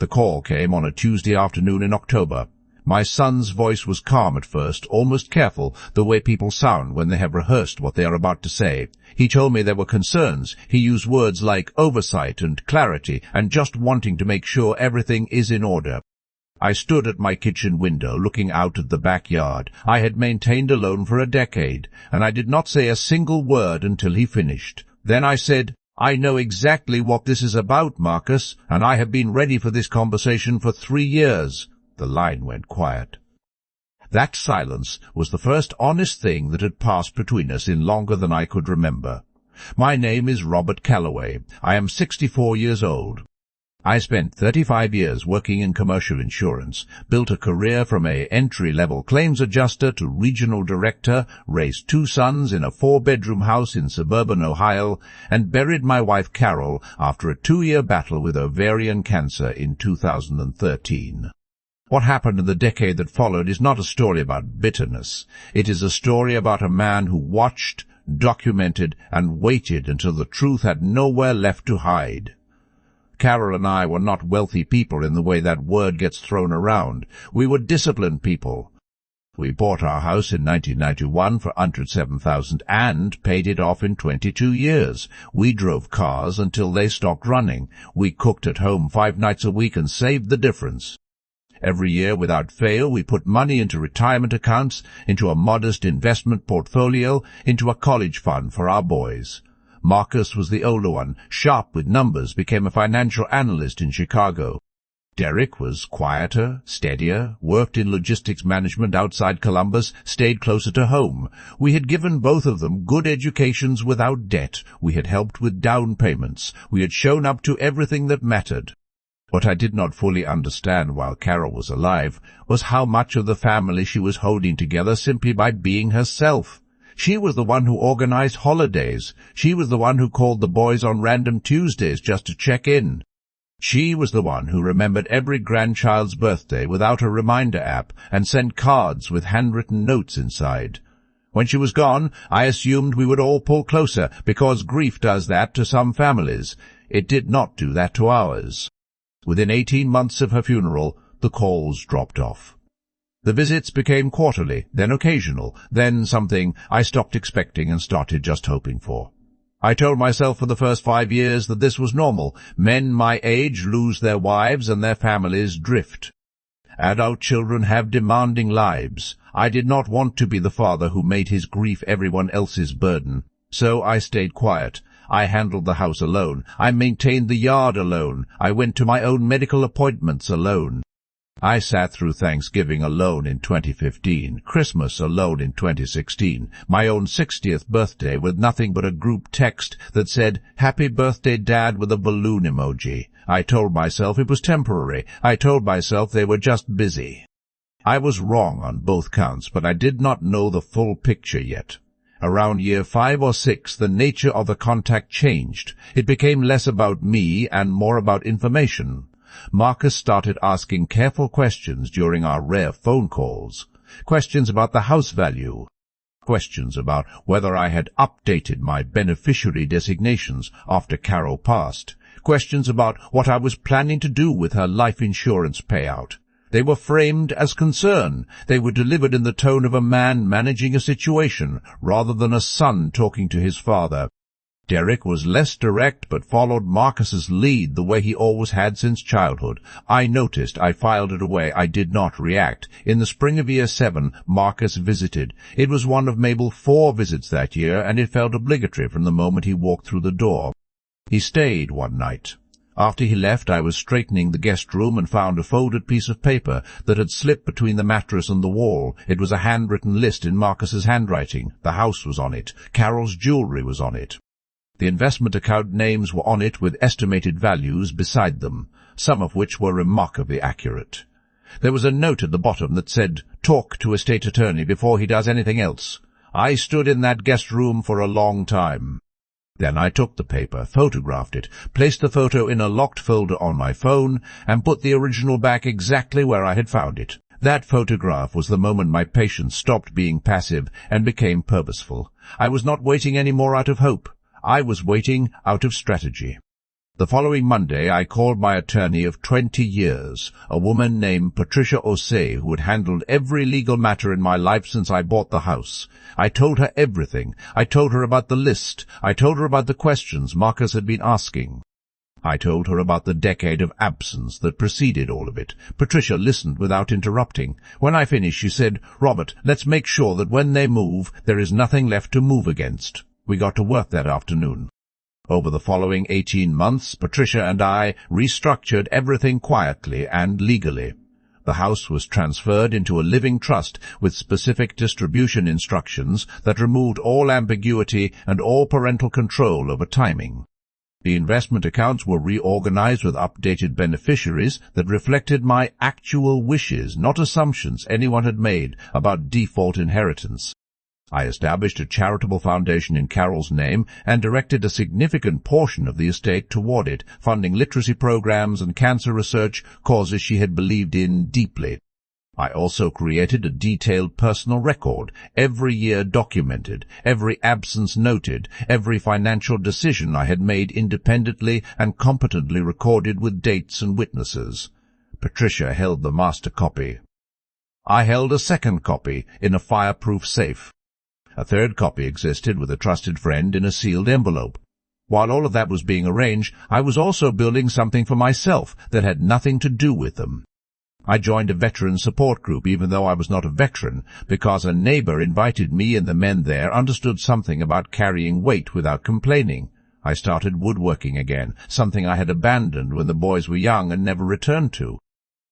The call came on a Tuesday afternoon in October. My son's voice was calm at first, almost careful, the way people sound when they have rehearsed what they are about to say. He told me there were concerns. He used words like oversight and clarity and just wanting to make sure everything is in order. I stood at my kitchen window looking out at the backyard. I had maintained alone for a decade, and I did not say a single word until he finished. Then I said, "I know exactly what this is about, Marcus, and I have been ready for this conversation for 3 years." The line went quiet. That silence was the first honest thing that had passed between us in longer than I could remember. My name is Robert Calloway. I am 64 years old. I spent 35 years working in commercial insurance, built a career from a entry-level claims adjuster to regional director, raised 2 sons in a 4-bedroom house in suburban Ohio, and buried my wife Carol after a 2-year battle with ovarian cancer in 2013. What happened in the decade that followed is not a story about bitterness. It is a story about a man who watched, documented, and waited until the truth had nowhere left to hide. Carol and I were not wealthy people in the way that word gets thrown around. We were disciplined people. We bought our house in 1991 for $107,000 and paid it off in 22 years. We drove cars until they stopped running. We cooked at home 5 nights a week and saved the difference. Every year, without fail, we put money into retirement accounts, into a modest investment portfolio, into a college fund for our boys. Marcus was the older one, sharp with numbers, became a financial analyst in Chicago. Derek was quieter, steadier, worked in logistics management outside Columbus, stayed closer to home. We had given both of them good educations without debt. We had helped with down payments. We had shown up to everything that mattered. What I did not fully understand while Carol was alive was how much of the family she was holding together simply by being herself. She was the one who organized holidays. She was the one who called the boys on random Tuesdays just to check in. She was the one who remembered every grandchild's birthday without a reminder app and sent cards with handwritten notes inside. When she was gone, I assumed we would all pull closer because grief does that to some families. It did not do that to ours. Within 18 months of her funeral, the calls dropped off. The visits became quarterly, then occasional, then something I stopped expecting and started just hoping for. I told myself for the first 5 years that this was normal. Men my age lose their wives and their families drift. Adult children have demanding lives. I did not want to be the father who made his grief everyone else's burden. So I stayed quiet. I handled the house alone. I maintained the yard alone. I went to my own medical appointments alone. I sat through Thanksgiving alone in 2015, Christmas alone in 2016, my own 60th birthday with nothing but a group text that said, "Happy birthday, Dad," with a balloon emoji. I told myself it was temporary. I told myself they were just busy. I was wrong on both counts, but I did not know the full picture yet. Around year 5 or 6, the nature of the contact changed. It became less about me and more about information. Marcus started asking careful questions during our rare phone calls. Questions about the house value. Questions about whether I had updated my beneficiary designations after Carol passed. Questions about what I was planning to do with her life insurance payout. They were framed as concern. They were delivered in the tone of a man managing a situation, rather than a son talking to his father. Derek was less direct, but followed Marcus's lead the way he always had since childhood. I noticed. I filed it away. I did not react. In the spring of year 7, Marcus visited. It was one of Mabel's 4 visits that year, and it felt obligatory from the moment he walked through the door. He stayed one night. After he left, I was straightening the guest room and found a folded piece of paper that had slipped between the mattress and the wall. It was a handwritten list in Marcus's handwriting. The house was on it. Carol's jewelry was on it. The investment account names were on it with estimated values beside them, some of which were remarkably accurate. There was a note at the bottom that said, "Talk to a state attorney before he does anything else." I stood in that guest room for a long time. Then I took the paper, photographed it, placed the photo in a locked folder on my phone, and put the original back exactly where I had found it. That photograph was the moment my patience stopped being passive and became purposeful. I was not waiting any more out of hope. I was waiting out of strategy. The following Monday I called my attorney of 20 years, a woman named Patricia Osei, who had handled every legal matter in my life since I bought the house. I told her everything. I told her about the list. I told her about the questions Marcus had been asking. I told her about the decade of absence that preceded all of it. Patricia listened without interrupting. When I finished, she said, "Robert, let's make sure that when they move, there is nothing left to move against." We got to work that afternoon. Over the following 18 months, Patricia and I restructured everything quietly and legally. The house was transferred into a living trust with specific distribution instructions that removed all ambiguity and all parental control over timing. The investment accounts were reorganized with updated beneficiaries that reflected my actual wishes, not assumptions anyone had made about default inheritance. I established a charitable foundation in Carol's name and directed a significant portion of the estate toward it, funding literacy programs and cancer research, causes she had believed in deeply. I also created a detailed personal record, every year documented, every absence noted, every financial decision I had made independently and competently recorded with dates and witnesses. Patricia held the master copy. I held a second copy in a fireproof safe. A third copy existed with a trusted friend in a sealed envelope. While all of that was being arranged, I was also building something for myself that had nothing to do with them. I joined a veteran support group even though I was not a veteran, because a neighbor invited me and the men there understood something about carrying weight without complaining. I started woodworking again, something I had abandoned when the boys were young and never returned to.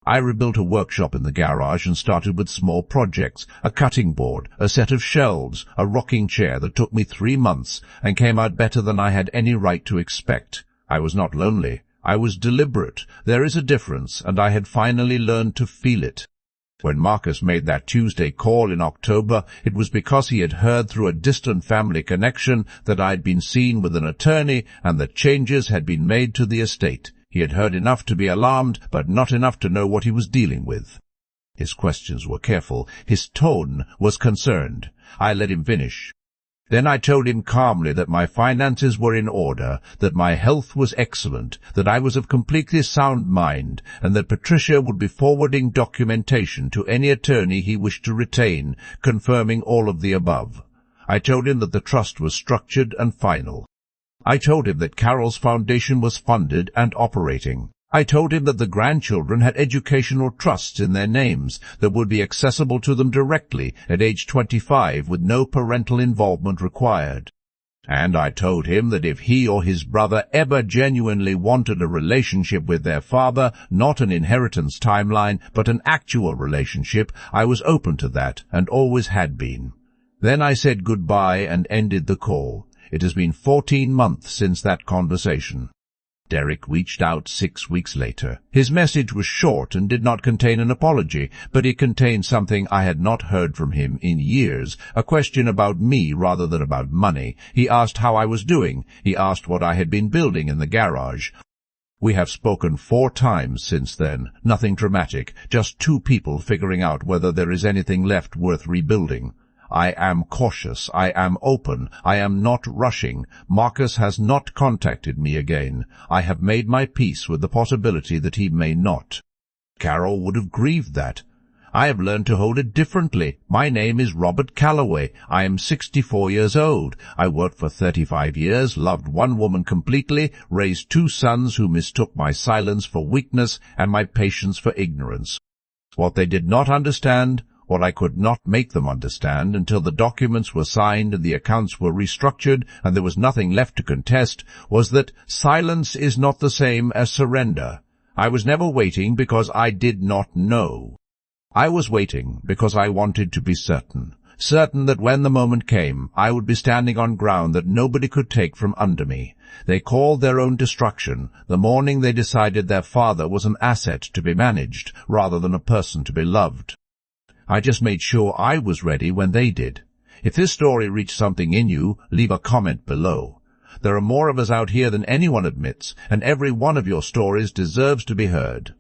I rebuilt a workshop in the garage and started with small projects, a cutting board, a set of shelves, a rocking chair that took me 3 months and came out better than I had any right to expect. I was not lonely. I was deliberate. There is a difference, and I had finally learned to feel it. When Marcus made that Tuesday call in October, it was because he had heard through a distant family connection that I had been seen with an attorney and that changes had been made to the estate. He had heard enough to be alarmed, but not enough to know what he was dealing with. His questions were careful. His tone was concerned. I let him finish. Then I told him calmly that my finances were in order, that my health was excellent, that I was of completely sound mind, and that Patricia would be forwarding documentation to any attorney he wished to retain, confirming all of the above. I told him that the trust was structured and final. I told him that Carol's foundation was funded and operating. I told him that the grandchildren had educational trusts in their names that would be accessible to them directly at age 25 with no parental involvement required. And I told him that if he or his brother ever genuinely wanted a relationship with their father, not an inheritance timeline, but an actual relationship, I was open to that and always had been. Then I said goodbye and ended the call. It has been 14 months since that conversation. Derek reached out 6 weeks later. His message was short and did not contain an apology, but it contained something I had not heard from him in years, a question about me rather than about money. He asked how I was doing. He asked what I had been building in the garage. We have spoken 4 times since then, nothing dramatic, just 2 people figuring out whether there is anything left worth rebuilding. I am cautious. I am open. I am not rushing. Marcus has not contacted me again. I have made my peace with the possibility that he may not. Carol would have grieved that. I have learned to hold it differently. My name is Robert Calloway. I am 64 years old. I worked for 35 years, loved one woman completely, raised 2 sons who mistook my silence for weakness and my patience for ignorance. What they did not understand, what I could not make them understand until the documents were signed and the accounts were restructured and there was nothing left to contest, was that silence is not the same as surrender. I was never waiting because I did not know. I was waiting because I wanted to be certain that when the moment came, I would be standing on ground that nobody could take from under me. They called their own destruction the morning they decided their father was an asset to be managed rather than a person to be loved. I just made sure I was ready when they did. If this story reached something in you, leave a comment below. There are more of us out here than anyone admits, and every one of your stories deserves to be heard.